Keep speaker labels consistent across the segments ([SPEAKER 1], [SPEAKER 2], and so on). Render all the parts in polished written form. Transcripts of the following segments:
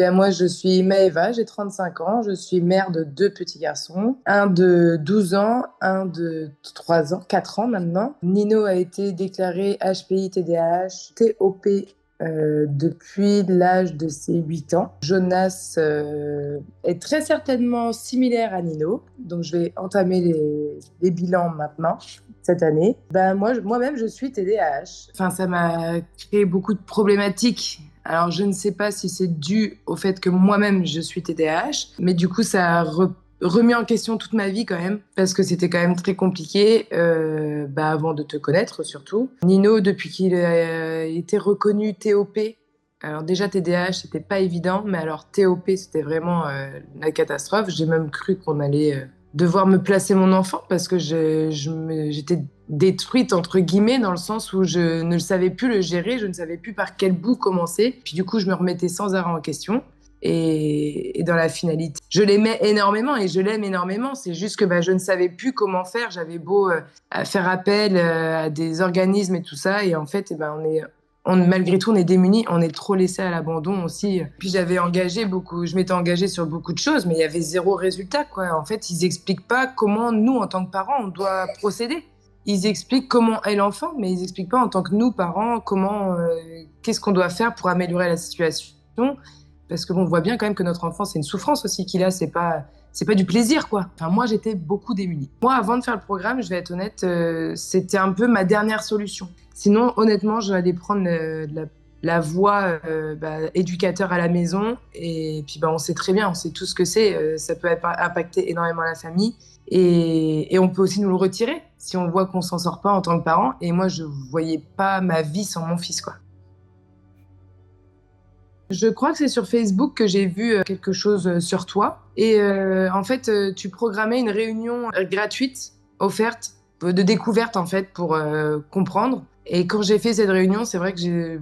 [SPEAKER 1] Ben moi, je suis Maëva, j'ai 35 ans, je suis mère de 2 petits garçons, un de 12 ans, un de 3 ans, 4 ans maintenant. Nino a été déclaré HPI TDAH, TOP depuis l'âge de ses 8 ans. Jonas est très certainement similaire à Nino, donc je vais entamer les bilans maintenant, cette année. Ben moi-même, je suis TDAH. Enfin, ça m'a créé beaucoup de problématiques. Alors, je ne sais pas si c'est dû au fait que moi-même, je suis TDAH, mais du coup, ça a remis en question toute ma vie quand même, parce que c'était quand même très compliqué, avant de te connaître surtout. Nino, depuis qu'il a été reconnu TOP, alors déjà TDAH, c'était pas évident, mais alors TOP, c'était vraiment la catastrophe. J'ai même cru qu'on allait devoir me placer mon enfant parce que j'étais détruite entre guillemets dans le sens où je ne savais plus le gérer, je ne savais plus par quel bout commencer. Puis du coup, je me remettais sans arrêt en question. Et dans la finalité, je l'aimais énormément et je l'aime énormément. C'est juste que je ne savais plus comment faire. J'avais beau à faire appel à des organismes et tout ça. Et en fait, malgré tout, on est démunis. On est trop laissé à l'abandon aussi. Puis je m'étais engagée sur beaucoup de choses, mais il y avait zéro résultat, quoi. En fait, ils expliquent pas comment nous, en tant que parents, on doit procéder. Ils expliquent comment est l'enfant, mais ils expliquent pas en tant que nous, parents, qu'est-ce qu'on doit faire pour améliorer la situation. Parce que on voit bien quand même que notre enfant, c'est une souffrance aussi qu'il a, c'est pas du plaisir, quoi. Enfin, moi, j'étais beaucoup démunie. Moi, avant de faire le programme, je vais être honnête, c'était un peu ma dernière solution. Sinon, honnêtement, j'allais prendre la voie éducateur à la maison. Et puis, on sait très bien, on sait tout ce que c'est. Ça peut impacter énormément la famille. Et on peut aussi nous le retirer si on voit qu'on s'en sort pas en tant que parent. Et moi, je voyais pas ma vie sans mon fils, quoi. Je crois que c'est sur Facebook que j'ai vu quelque chose sur toi. Et en fait, tu programmais une réunion gratuite, offerte, de découverte en fait, pour comprendre. Et quand j'ai fait cette réunion, c'est vrai que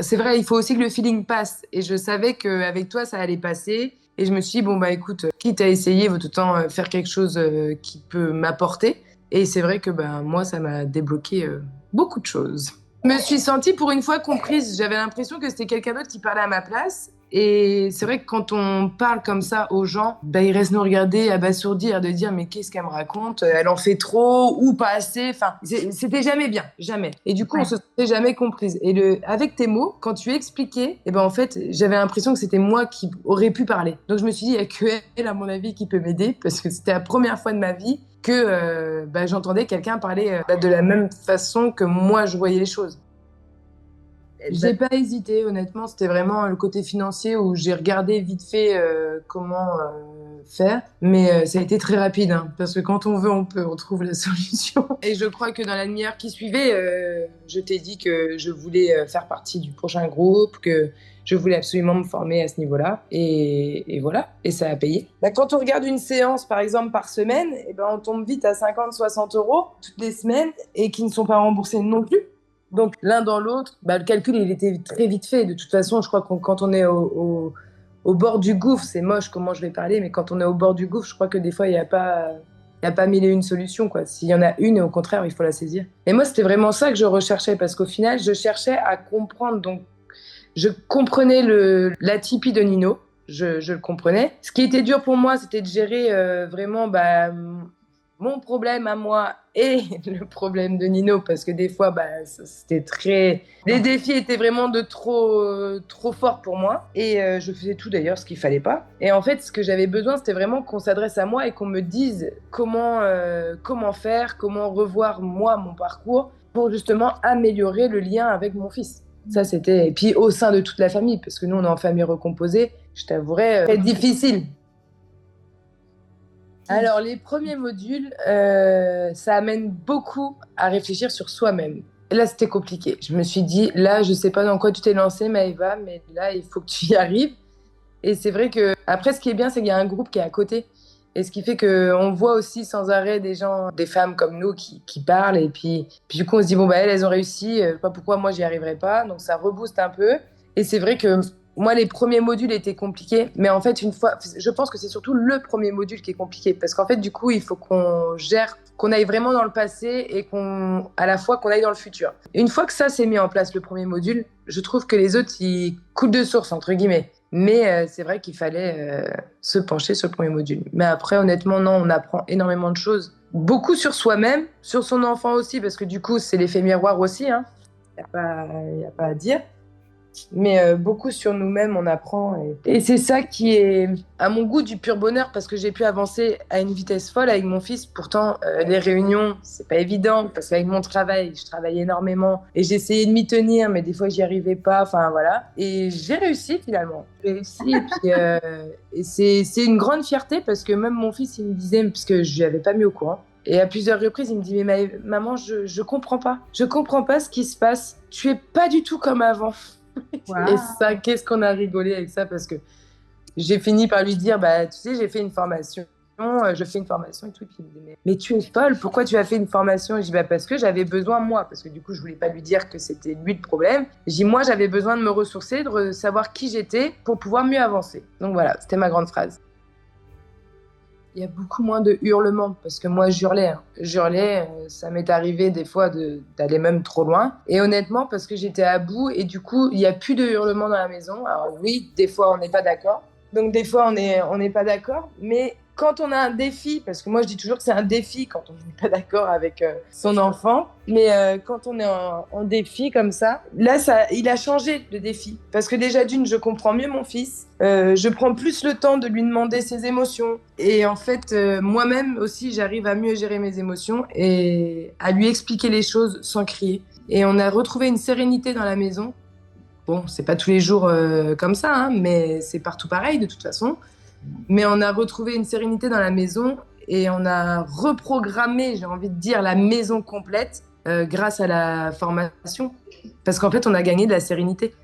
[SPEAKER 1] c'est vrai, il faut aussi que le feeling passe. Et je savais qu'avec toi, ça allait passer. Et je me suis dit, bon, écoute, quitte à essayer, vaut autant faire quelque chose qui peut m'apporter. Et c'est vrai que moi, ça m'a débloqué beaucoup de choses. Je me suis sentie pour une fois comprise. J'avais l'impression que c'était quelqu'un d'autre qui parlait à ma place. Et c'est vrai que quand on parle comme ça aux gens, ils restent nous regarder abasourdis, de dire mais qu'est-ce qu'elle me raconte? Elle en fait trop ou pas assez. Enfin, c'était jamais bien, jamais. Et du coup, on se sentait jamais comprise. Et avec tes mots, quand tu expliquais, en fait, j'avais l'impression que c'était moi qui aurais pu parler. Donc je me suis dit, il y a que elle, à mon avis, qui peut m'aider parce que c'était la première fois de ma vie que j'entendais quelqu'un parler de la même façon que moi je voyais les choses. J'ai pas hésité, honnêtement, c'était vraiment le côté financier où j'ai regardé vite fait comment faire, mais ça a été très rapide, hein, parce que quand on veut, on trouve la solution. Et je crois que dans la demi-heure qui suivait, je t'ai dit que je voulais faire partie du prochain groupe, que je voulais absolument me former à ce niveau-là, et voilà, et ça a payé. Quand on regarde une séance, par exemple, par semaine, on tombe vite à 50-60 € toutes les semaines, et qui ne sont pas remboursés non plus. Donc, l'un dans l'autre, le calcul, il était très vite fait. De toute façon, je crois que quand on est au bord du gouffre, c'est moche comment je vais parler, mais quand on est au bord du gouffre, je crois que des fois, il n'y a pas mille et une solutions, quoi. S'il y en a une, au contraire, il faut la saisir. Et moi, c'était vraiment ça que je recherchais, parce qu'au final, je cherchais à comprendre. Donc, je comprenais l'atypie de Nino, je le comprenais. Ce qui était dur pour moi, c'était de gérer vraiment mon problème à moi et le problème de Nino, parce que des fois, c'était très... Les défis étaient vraiment de trop forts pour moi. Et je faisais tout d'ailleurs, ce qu'il fallait pas. Et en fait, ce que j'avais besoin, c'était vraiment qu'on s'adresse à moi et qu'on me dise comment faire, comment revoir moi, mon parcours, pour justement améliorer le lien avec mon fils. Ça, c'était... Et puis au sein de toute la famille, parce que nous, on est en famille recomposée, je t'avouerais, très difficile. Alors, les premiers modules, ça amène beaucoup à réfléchir sur soi-même. Et là, c'était compliqué. Je me suis dit, là, je sais pas dans quoi tu t'es lancée, Maëva, mais là, il faut que tu y arrives. Et c'est vrai que, après, ce qui est bien, c'est qu'il y a un groupe qui est à côté. Et ce qui fait qu'on voit aussi sans arrêt des gens, des femmes comme nous qui parlent. Et puis, du coup, on se dit, bon, elles ont réussi. Pas pourquoi moi, j'y arriverai pas. Donc, ça rebooste un peu. Et c'est vrai que moi, les premiers modules étaient compliqués. Mais en fait, je pense que c'est surtout le premier module qui est compliqué. Parce qu'en fait, du coup, il faut qu'on gère, qu'on aille vraiment dans le passé et à la fois qu'on aille dans le futur. Une fois que ça s'est mis en place, le premier module, je trouve que les autres, ils coulent de source, entre guillemets. Mais c'est vrai qu'il fallait se pencher sur le premier module. Mais après, honnêtement, non, on apprend énormément de choses. Beaucoup sur soi-même, sur son enfant aussi, parce que du coup, c'est l'effet miroir aussi, hein. Y a pas à dire. Mais beaucoup sur nous-mêmes, on apprend. Et c'est ça qui est, à mon goût, du pur bonheur, parce que j'ai pu avancer à une vitesse folle avec mon fils. Pourtant, les réunions, c'est pas évident, parce qu'avec mon travail, je travaille énormément. Et j'essayais de m'y tenir, mais des fois, j'y arrivais pas. Enfin, voilà. Et j'ai réussi, finalement. J'ai réussi. Et puis, et c'est une grande fierté, parce que même mon fils, il me disait, parce que je lui avais pas mis au courant, et à plusieurs reprises, il me dit, mais maman, je comprends pas. Je comprends pas ce qui se passe. Tu es pas du tout comme avant.
[SPEAKER 2] Wow.
[SPEAKER 1] Et ça, qu'est-ce qu'on a rigolé avec ça, parce que j'ai fini par lui dire, bah, tu sais, j'ai fait une formation, je fais une formation et tout. Et puis il me dit, mais tu es folle, pourquoi tu as fait une formation? Et je dis, bah, parce que j'avais besoin, moi, parce que du coup, je voulais pas lui dire que c'était lui le problème. Je dis, moi, j'avais besoin de me ressourcer, de savoir qui j'étais pour pouvoir mieux avancer. Donc voilà, c'était ma grande phrase. Il y a beaucoup moins de hurlements, parce que moi, je hurlais. Hein. Je hurlais, ça m'est arrivé des fois d'aller même trop loin. Et honnêtement, parce que j'étais à bout, et du coup, il n'y a plus de hurlements dans la maison. Alors oui, des fois, on n'est pas d'accord. Donc des fois, on n'est pas d'accord. Mais quand on a un défi, parce que moi, je dis toujours que c'est un défi quand on n'est pas d'accord avec son enfant, mais quand on est en défi comme ça, là, il a changé le défi. Parce que déjà, d'une, je comprends mieux mon fils. Je prends plus le temps de lui demander ses émotions. Et en fait, moi-même aussi, j'arrive à mieux gérer mes émotions et à lui expliquer les choses sans crier. Et on a retrouvé une sérénité dans la maison. Bon, c'est pas tous les jours comme ça, hein, mais c'est partout pareil de toute façon. Mais on a retrouvé une sérénité dans la maison et on a reprogrammé, j'ai envie de dire, la maison complète grâce à la formation. Parce qu'en fait, on a gagné de la sérénité.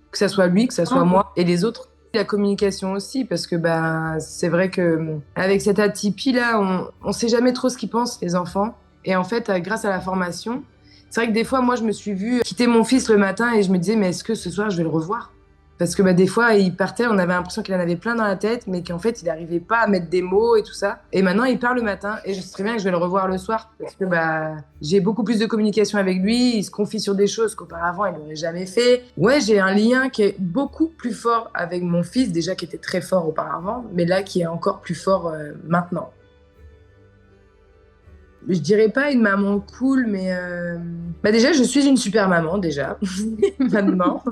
[SPEAKER 1] Que ça soit lui, que ça soit moi et les autres. La communication aussi, parce que bah, c'est vrai que avec cette atypie là, on sait jamais trop ce qu'ils pensent les enfants. Et en fait, grâce à la formation, c'est vrai que des fois, moi, je me suis vue quitter mon fils le matin et je me disais, mais est-ce que ce soir, je vais le revoir? Parce que bah, des fois, il partait, on avait l'impression qu'il en avait plein dans la tête, mais qu'en fait, il n'arrivait pas à mettre des mots et tout ça. Et maintenant, il part le matin et je sais très bien que je vais le revoir le soir. Parce que bah, j'ai beaucoup plus de communication avec lui, il se confie sur des choses qu'auparavant, il n'aurait jamais fait. Ouais, j'ai un lien qui est beaucoup plus fort avec mon fils, déjà qui était très fort auparavant, mais là, qui est encore plus fort maintenant. Je dirais pas une maman cool, mais bah déjà, je suis une super maman, déjà, maintenant.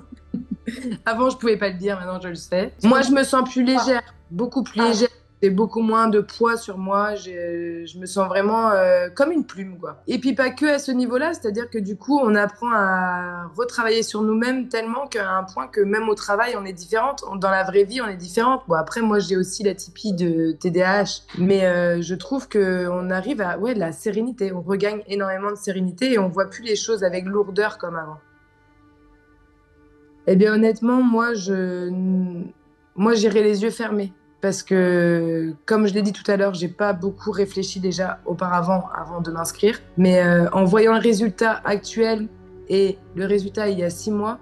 [SPEAKER 1] Avant, je pouvais pas le dire, maintenant je le sais. Moi, je me sens plus légère, beaucoup plus légère. J'ai beaucoup moins de poids sur moi. Je me sens vraiment comme une plume, quoi. Et puis pas que à ce niveau-là, c'est-à-dire que du coup, on apprend à retravailler sur nous-mêmes tellement qu'à un point que même au travail, on est différente. Dans la vraie vie, on est différente. Bon, après, moi, j'ai aussi la typie de TDAH, mais je trouve que on arrive à de la sérénité. On regagne énormément de sérénité et on voit plus les choses avec lourdeur comme avant. Eh bien, honnêtement, moi, j'irai les yeux fermés. Parce que, comme je l'ai dit tout à l'heure, j'ai pas beaucoup réfléchi déjà auparavant, avant de m'inscrire. Mais en voyant le résultat actuel et le résultat il y a 6 mois,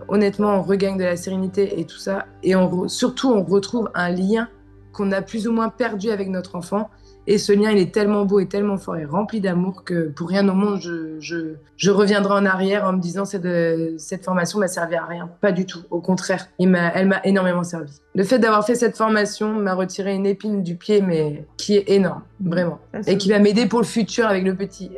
[SPEAKER 1] honnêtement, on regagne de la sérénité et tout ça. Et surtout, on retrouve un lien qu'on a plus ou moins perdu avec notre enfant. Et ce lien, il est tellement beau et tellement fort et rempli d'amour que pour rien au monde, je reviendrai en arrière en me disant cette formation m'a servi à rien. Pas du tout. Au contraire, elle m'a énormément servi. Le fait d'avoir fait cette formation m'a retiré une épine du pied, mais qui est énorme, vraiment. Et qui va m'aider pour le futur avec le petit.